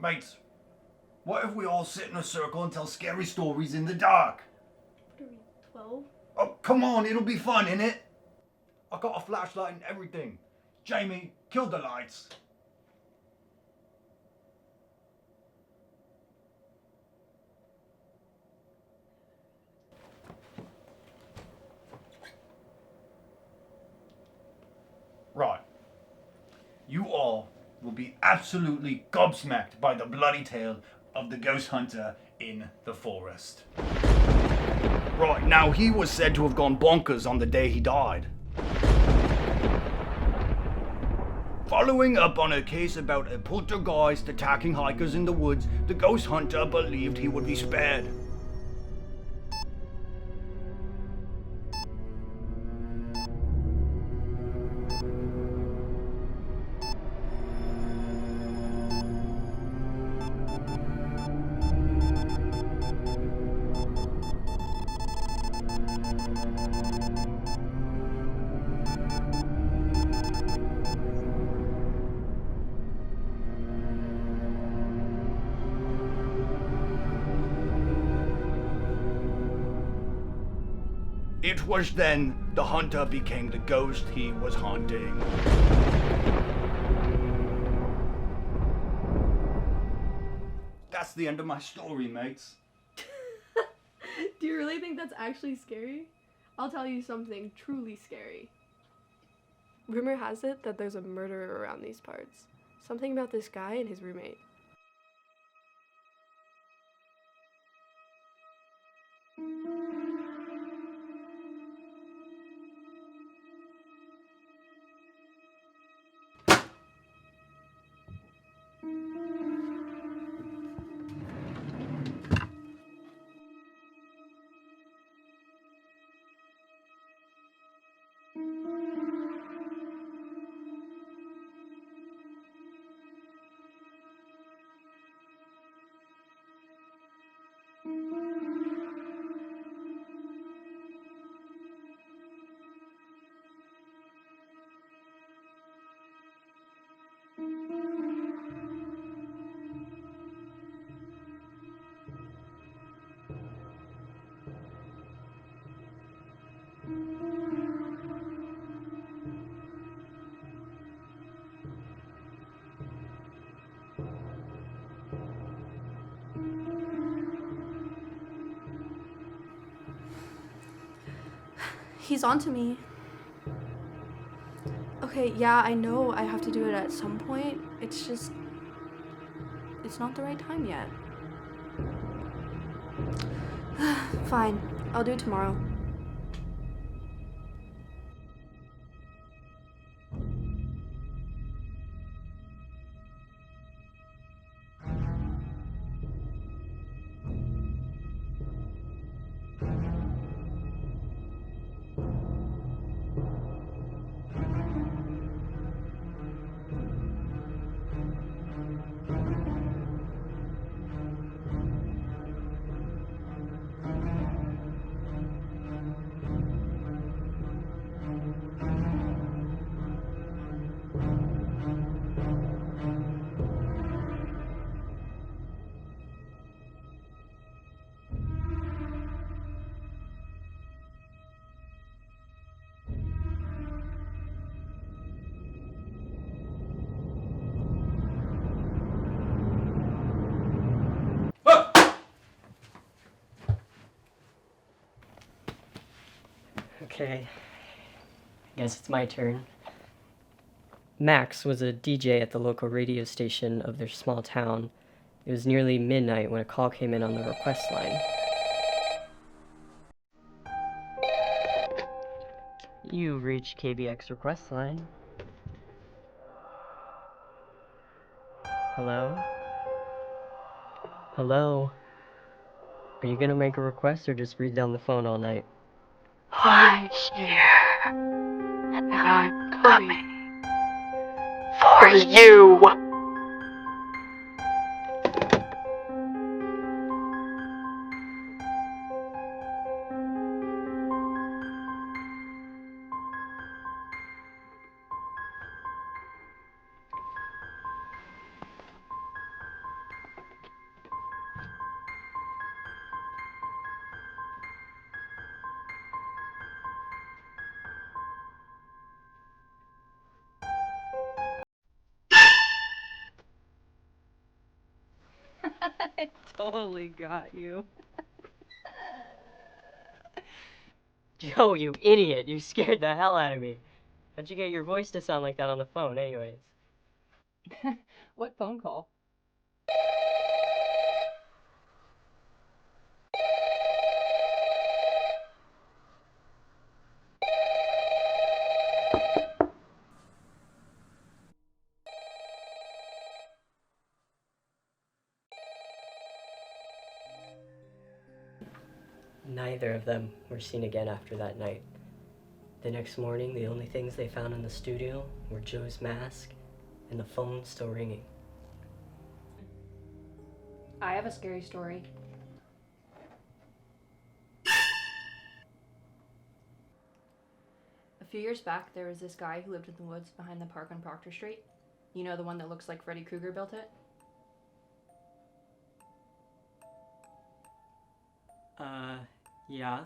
Mates, what if we all sit in a circle and tell scary stories in the dark? What are we, 12? Oh, come on, it'll be fun, innit? I got a flashlight and everything. Jamie, kill the lights. Right. You all will be absolutely gobsmacked by the bloody tale of the ghost hunter in the forest. Right, now he was said to have gone bonkers on the day he died. Following up on a case about a poltergeist attacking hikers in the woods, the ghost hunter believed he would be spared. It was then the hunter became the ghost he was haunting. That's the end of my story, mates. Do you really think that's actually scary? I'll tell you something truly scary. Rumor has it that there's a murderer around these parts. Something about this guy and his roommate. He's onto me. Okay, yeah, I know I have to do it at some point. It's just... it's not the right time yet. Fine, I'll do it tomorrow. Okay, I guess it's my turn. Max was a DJ at the local radio station of their small town. It was nearly midnight when a call came in on the request line. You reached KBX request line. Hello? Hello? Are you gonna make a request or just read down the phone all night? I'm here, and I'm coming for you. I totally got you. Joe, you idiot. You scared the hell out of me. How'd you get your voice to sound like that on the phone, anyways? What phone call? Neither of them were seen again after that night. The next morning, the only things they found in the studio were Joe's mask and the phone still ringing. I have a scary story. A few years back, there was this guy who lived in the woods behind the park on Proctor Street. You know, the one that looks like Freddy Krueger built it? Yeah.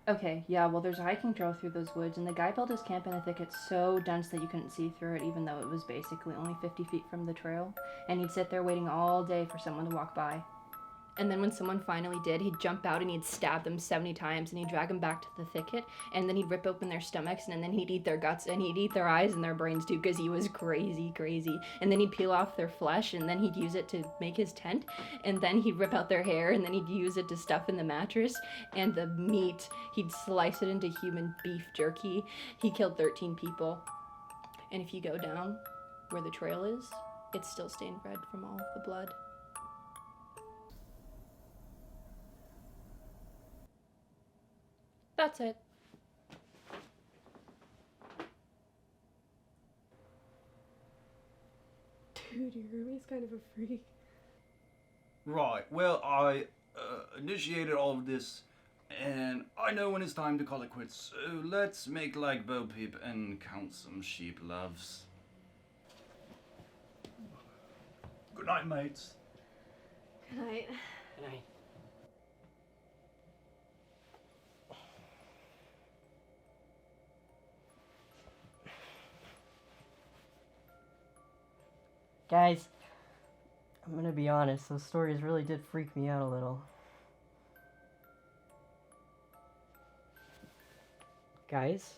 Okay, yeah, well, there's a hiking trail through those woods, and the guy built his camp in a thicket so dense that you couldn't see through it, even though it was basically only 50 feet from the trail. And he'd sit there waiting all day for someone to walk by. And then when someone finally did, he'd jump out and he'd stab them 70 times, and he'd drag them back to the thicket, and then he'd rip open their stomachs, and then he'd eat their guts, and he'd eat their eyes and their brains too, because he was crazy. And then he'd peel off their flesh, and then he'd use it to make his tent, and then he'd rip out their hair, and then he'd use it to stuff in the mattress, and the meat, he'd slice it into human beef jerky. He killed 13 people. And if you go down where the trail is, it's still stained red from all of the blood. That's it. Dude, your roommate's kind of a freak. Right, well, I initiated all of this, and I know when it's time to call it quits, so let's make like Bo Peep and count some sheep loves. Good night, mates. Good night. Good night. Guys, I'm gonna be honest, those stories really did freak me out a little. Guys?